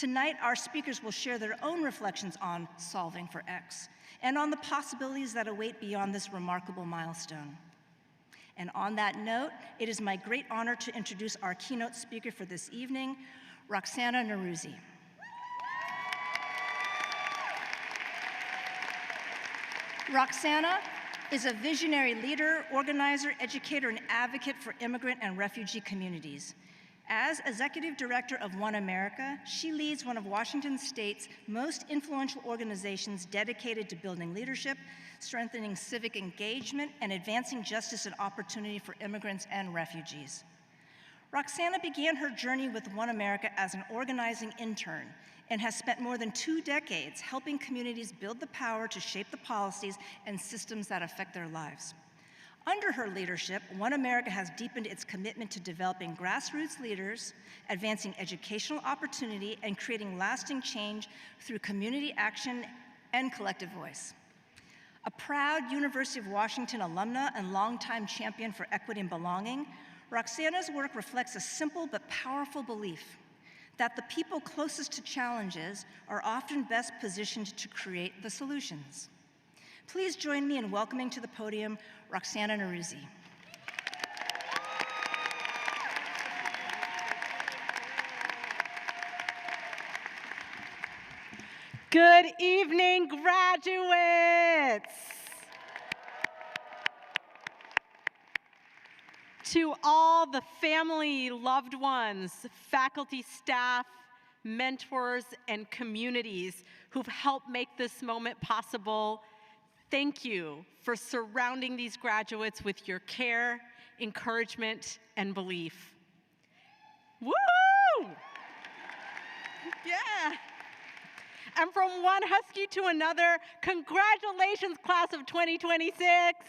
Tonight, our speakers will share their own reflections on solving for X and on the possibilities that await beyond this remarkable milestone. And on that note, it is my great honor to introduce our keynote speaker for this evening, Roxana Norouzi. Roxana is a visionary leader, organizer, educator, and advocate for immigrant and refugee communities. As Executive Director of OneAmerica, she leads one of Washington State's most influential organizations dedicated to building leadership, strengthening civic engagement, and advancing justice and opportunity for immigrants and refugees. Roxana began her journey with OneAmerica as an organizing intern and has spent more than 2 decades helping communities build the power to shape the policies and systems that affect their lives. Under her leadership, OneAmerica has deepened its commitment to developing grassroots leaders, advancing educational opportunity, and creating lasting change through community action and collective voice. A proud University of Washington alumna and longtime champion for equity and belonging, Roxana's work reflects a simple but powerful belief that the people closest to challenges are often best positioned to create the solutions. Please join me in welcoming to the podium Roxana Norouzi. Good evening, graduates. To all the family, loved ones, faculty, staff, mentors, and communities who've helped make this moment possible, thank you for surrounding these graduates with your care, encouragement, and belief. Woo! Yeah. And from one Husky to another, congratulations, class of 2026.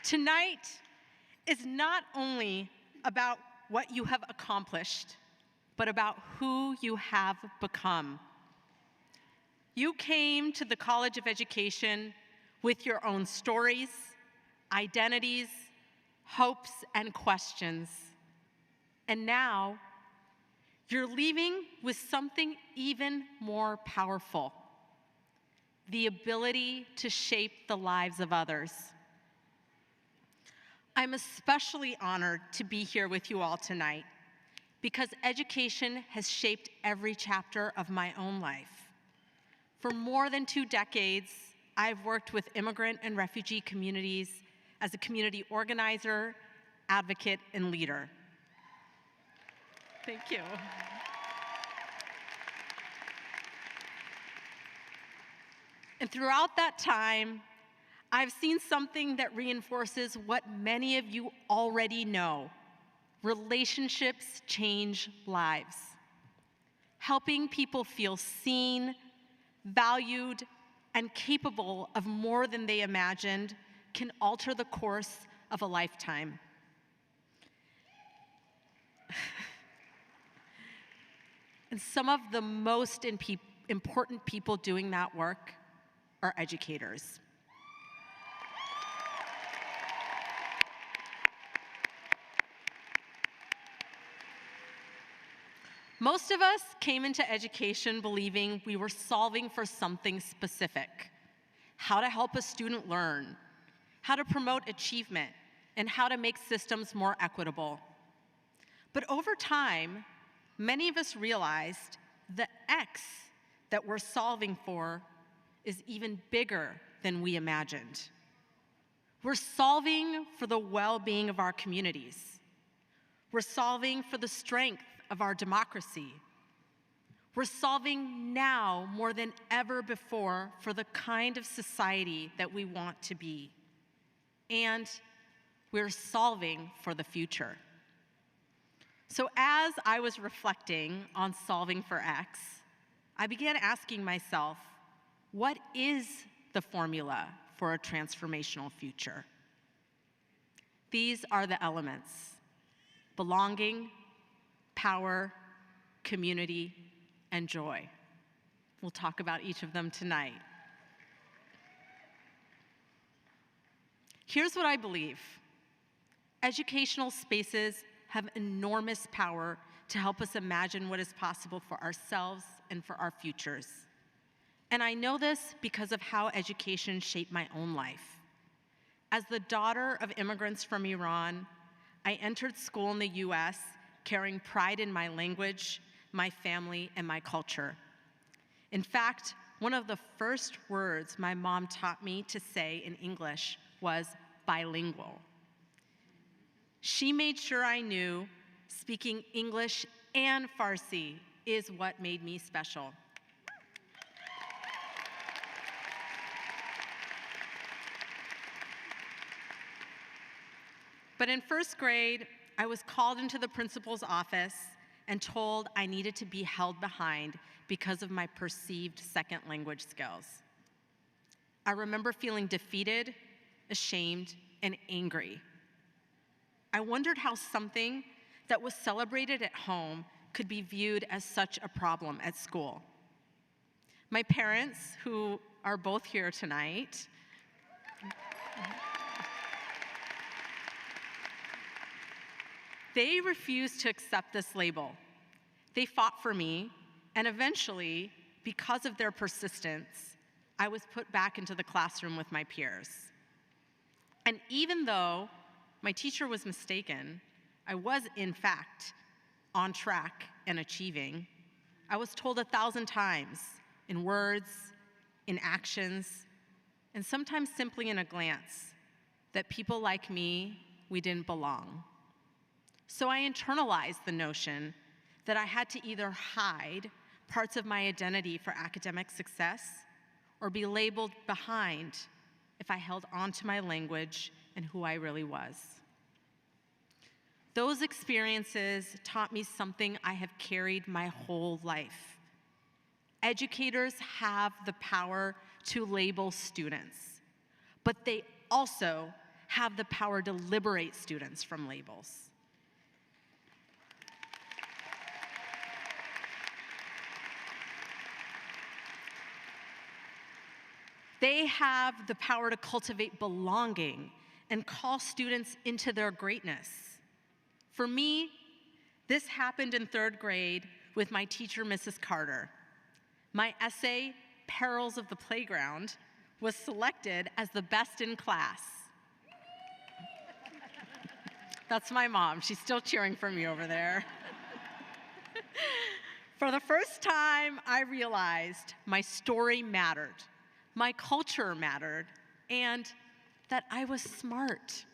Tonight is not only about what you have accomplished, but about who you have become. You came to the College of Education with your own stories, identities, hopes, and questions. And now, you're leaving with something even more powerful: the ability to shape the lives of others. I'm especially honored to be here with you all tonight because education has shaped every chapter of my own life. For more than 2 decades, I've worked with immigrant and refugee communities as a community organizer, advocate, and leader. Thank you. And throughout that time, I've seen something that reinforces what many of you already know: relationships change lives. Helping people feel seen, valued, and capable of more than they imagined can alter the course of a lifetime. And some of the most important people doing that work are educators. Most of us came into education believing we were solving for something specific: how to help a student learn, how to promote achievement, and how to make systems more equitable. But over time, many of us realized the X that we're solving for is even bigger than we imagined. We're solving for the well-being of our communities. We're solving for the strength of our democracy. We're solving now more than ever before for the kind of society that we want to be. And we're solving for the future. So as I was reflecting on solving for X, I began asking myself, what is the formula for a transformational future? These are the elements: belonging, power, community, and joy. We'll talk about each of them tonight. Here's what I believe. Educational spaces have enormous power to help us imagine what is possible for ourselves and for our futures. And I know this because of how education shaped my own life. As the daughter of immigrants from Iran, I entered school in the US carrying pride in my language, my family, and my culture. In fact, one of the first words my mom taught me to say in English was bilingual. She made sure I knew speaking English and Farsi is what made me special. But in first grade, I was called into the principal's office and told I needed to be held behind because of my perceived second language skills. I remember feeling defeated, ashamed, and angry. I wondered how something that was celebrated at home could be viewed as such a problem at school. My parents, who are both here tonight, they refused to accept this label. They fought for me, and eventually, because of their persistence, I was put back into the classroom with my peers. And even though my teacher was mistaken, I was, in fact, on track and achieving, I was told 1,000 times, in words, in actions, and sometimes simply in a glance, that people like me, we didn't belong. So I internalized the notion that I had to either hide parts of my identity for academic success or be labeled behind if I held on to my language and who I really was. Those experiences taught me something I have carried my whole life. Educators have the power to label students, but they also have the power to liberate students from labels. They have the power to cultivate belonging and call students into their greatness. For me, this happened in third grade with my teacher, Mrs. Carter. My essay, Perils of the Playground, was selected as the best in class. That's my mom. She's still cheering for me over there. For the first time, I realized my story mattered. My culture mattered, and that I was smart.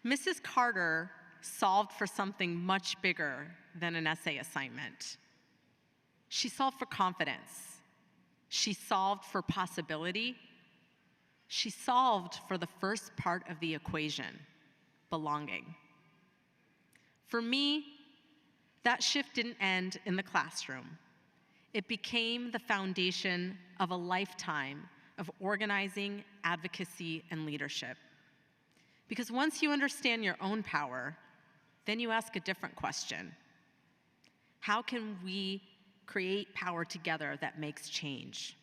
Mrs. Carter solved for something much bigger than an essay assignment. She solved for confidence. She solved for possibility. She solved for the first part of the equation, belonging. For me, that shift didn't end in the classroom. It became the foundation of a lifetime of organizing, advocacy, and leadership. Because once you understand your own power, then you ask a different question. How can we create power together that makes change?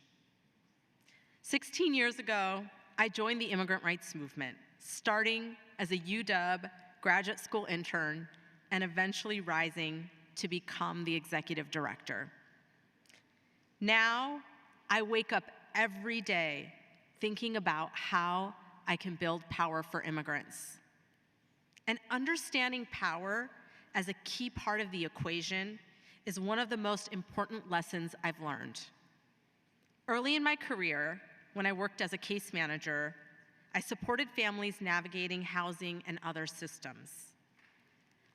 16 years ago, I joined the immigrant rights movement, starting as a UW graduate school intern and eventually rising to become the executive director. Now, I wake up every day thinking about how I can build power for immigrants. And understanding power as a key part of the equation is one of the most important lessons I've learned. Early in my career, when I worked as a case manager, I supported families navigating housing and other systems.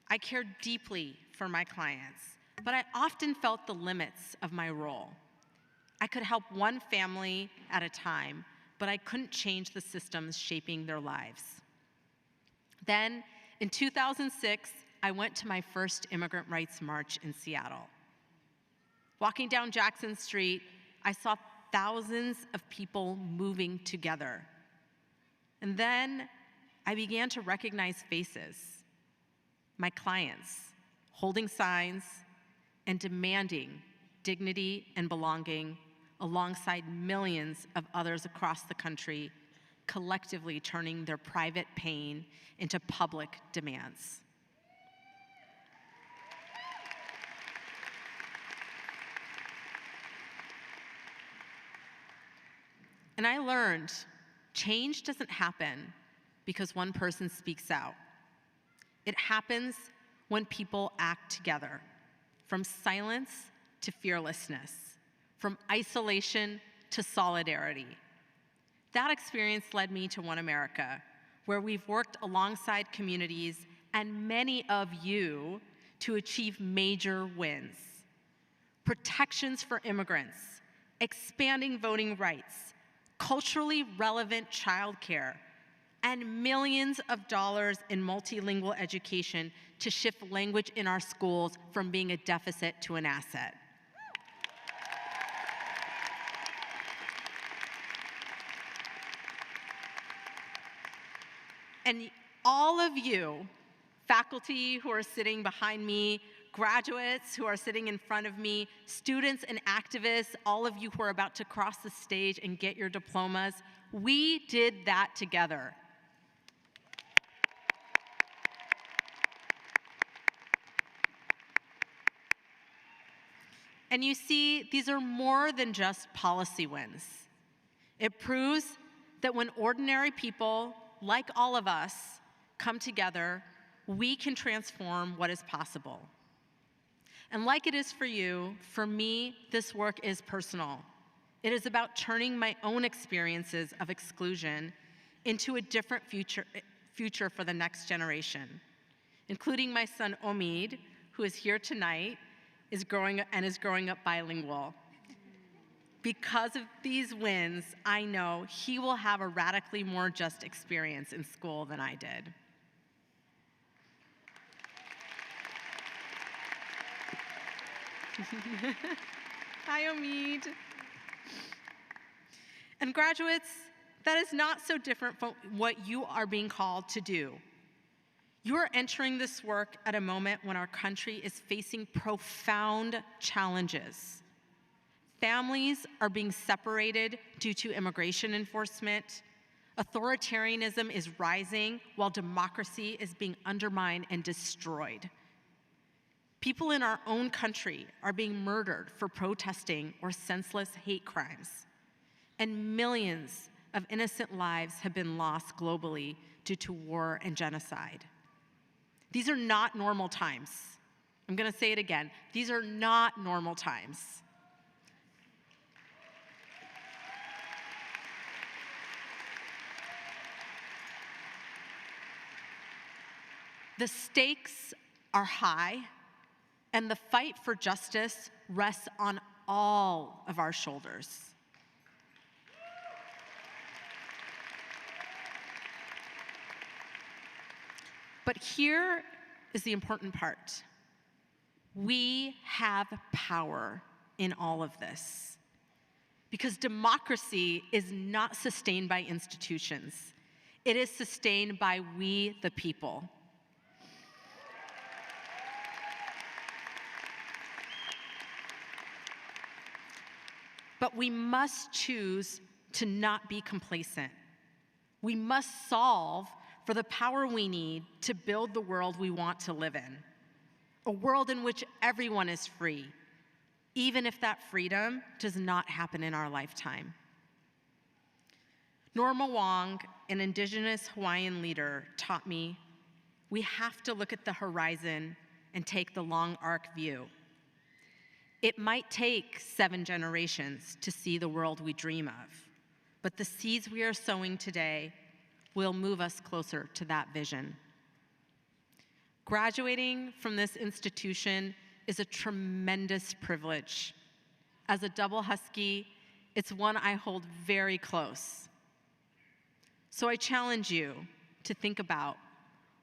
I cared deeply for my clients, but I often felt the limits of my role. I could help one family at a time, but I couldn't change the systems shaping their lives. Then, in 2006, I went to my first immigrant rights march in Seattle. Walking down Jackson Street, I saw thousands of people moving together. And then I began to recognize faces, my clients, holding signs and demanding dignity and belonging alongside millions of others across the country collectively turning their private pain into public demands. And I learned change doesn't happen because one person speaks out. It happens when people act together, from silence to fearlessness, from isolation to solidarity. That experience led me to OneAmerica, where we've worked alongside communities and many of you to achieve major wins. Protections for immigrants, expanding voting rights, culturally relevant childcare, and millions of dollars in multilingual education to shift language in our schools from being a deficit to an asset. And all of you, faculty who are sitting behind me, graduates who are sitting in front of me, students and activists, all of you who are about to cross the stage and get your diplomas, we did that together. And you see, these are more than just policy wins. It proves that when ordinary people, like all of us, come together, we can transform what is possible. And like it is for you, for me, this work is personal. It is about turning my own experiences of exclusion into a different future for the next generation, including my son Omid, who is here tonight, is growing up bilingual. Because of these wins, I know he will have a radically more just experience in school than I did. Hi, Omid. And graduates, that is not so different from what you are being called to do. You are entering this work at a moment when our country is facing profound challenges. Families are being separated due to immigration enforcement. Authoritarianism is rising while democracy is being undermined and destroyed. People in our own country are being murdered for protesting or senseless hate crimes. And millions of innocent lives have been lost globally due to war and genocide. These are not normal times. I'm going to say it again. These are not normal times. The stakes are high, and the fight for justice rests on all of our shoulders. But here is the important part. We have power in all of this, because democracy is not sustained by institutions. It is sustained by we, the people. But we must choose to not be complacent. We must solve for the power we need to build the world we want to live in. A world in which everyone is free, even if that freedom does not happen in our lifetime. Norma Wong, an Indigenous Hawaiian leader, taught me we have to look at the horizon and take the long arc view. It might take 7 generations to see the world we dream of, but the seeds we are sowing today will move us closer to that vision. Graduating from this institution is a tremendous privilege. As a double Husky, it's one I hold very close. So I challenge you to think about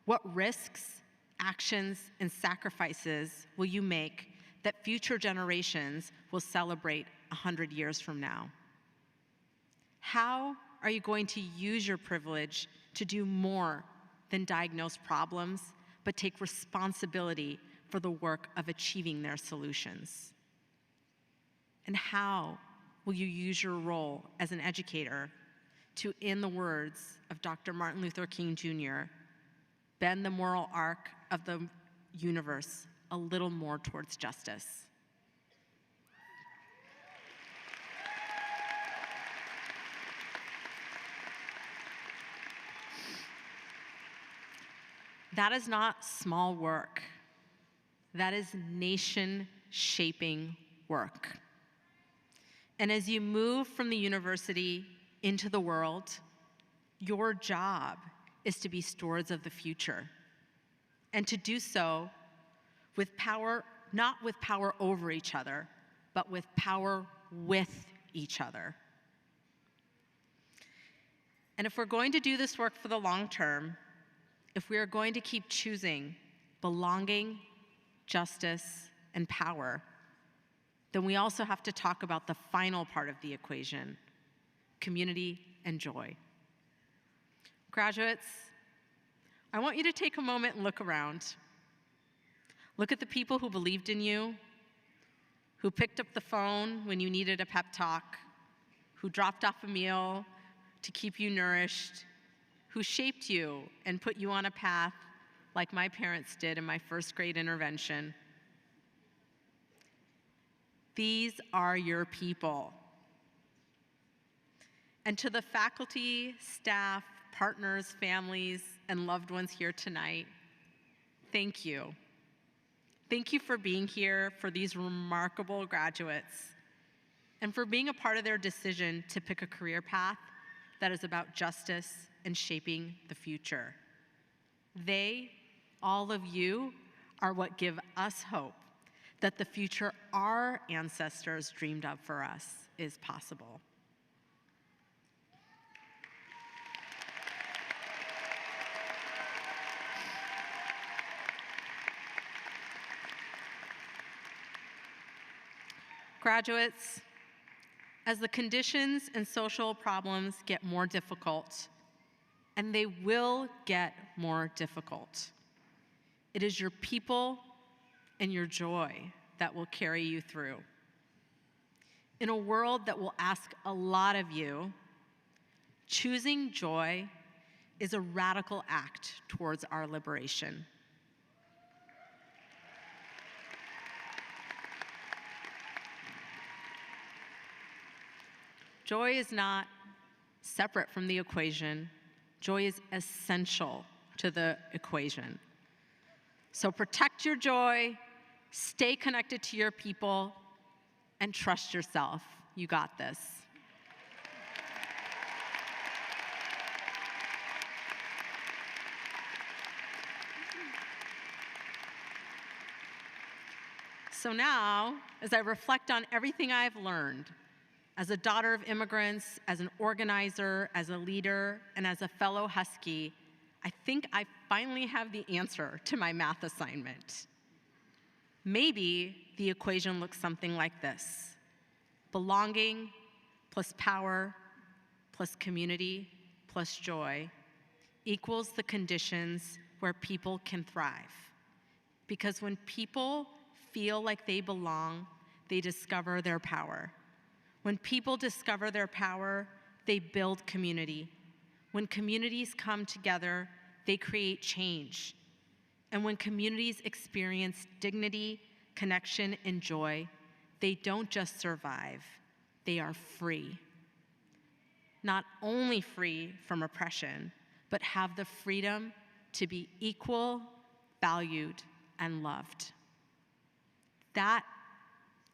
what risks, actions, and sacrifices will you make that future generations will celebrate 100 years from now? How are you going to use your privilege to do more than diagnose problems, but take responsibility for the work of achieving their solutions? And how will you use your role as an educator to, in the words of Dr. Martin Luther King Jr., bend the moral arc of the universe a little more towards justice. That is not small work. That is nation-shaping work. And as you move from the university into the world, your job is to be stewards of the future, and to do so with power, not with power over each other, but with power with each other. And if we're going to do this work for the long term, if we are going to keep choosing belonging, justice, and power, then we also have to talk about the final part of the equation, community and joy. Graduates, I want you to take a moment and look around. Look at the people who believed in you, who picked up the phone when you needed a pep talk, who dropped off a meal to keep you nourished, who shaped you and put you on a path like my parents did in my first grade intervention. These are your people. And to the faculty, staff, partners, families, and loved ones here tonight, thank you. Thank you for being here for these remarkable graduates and for being a part of their decision to pick a career path that is about justice and shaping the future. They, all of you, are what give us hope that the future our ancestors dreamed of for us is possible. Graduates, as the conditions and social problems get more difficult, and they will get more difficult, it is your people and your joy that will carry you through. In a world that will ask a lot of you, choosing joy is a radical act towards our liberation. Joy is not separate from the equation. Joy is essential to the equation. So protect your joy, stay connected to your people, and trust yourself. You got this. So now, as I reflect on everything I've learned, as a daughter of immigrants, as an organizer, as a leader, and as a fellow Husky, I think I finally have the answer to my math assignment. Maybe the equation looks something like this: belonging plus power plus community plus joy equals the conditions where people can thrive. Because when people feel like they belong, they discover their power. When people discover their power, they build community. When communities come together, they create change. And when communities experience dignity, connection, and joy, they don't just survive, they are free. Not only free from oppression, but have the freedom to be equal, valued, and loved. That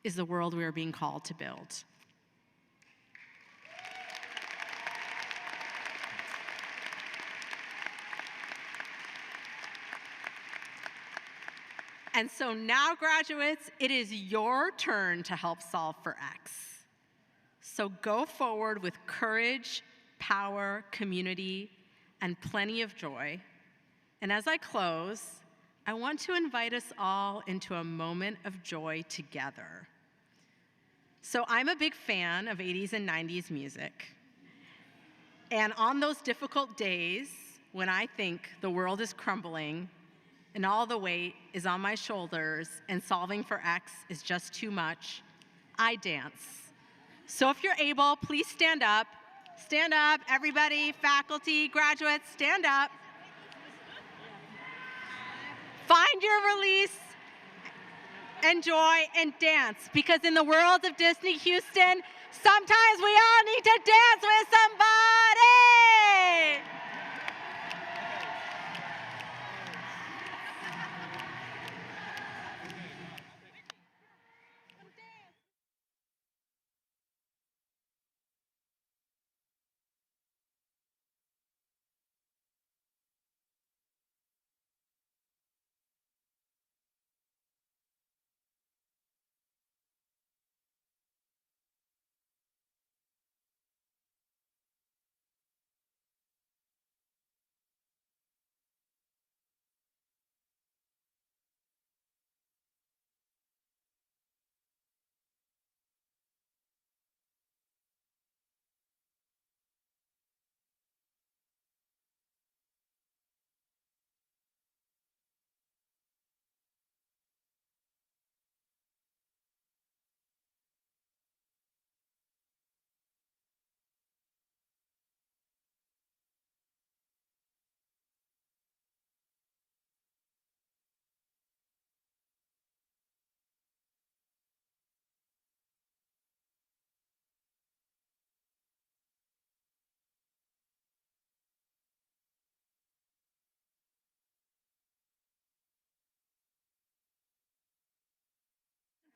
is the world we are being called to build. And so now, graduates, it is your turn to help solve for X. So go forward with courage, power, community, and plenty of joy. And as I close, I want to invite us all into a moment of joy together. So I'm a big fan of 80s and 90s music. And on those difficult days, when I think the world is crumbling, and all the weight is on my shoulders, and solving for X is just too much, I dance. So if you're able, please stand up, Stand up, everybody, faculty, graduates, stand up. Find your release, enjoy, and dance, because in the world of Disney Houston, sometimes we all need to dance with somebody.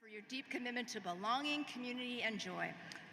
For your deep commitment to belonging, community, and joy.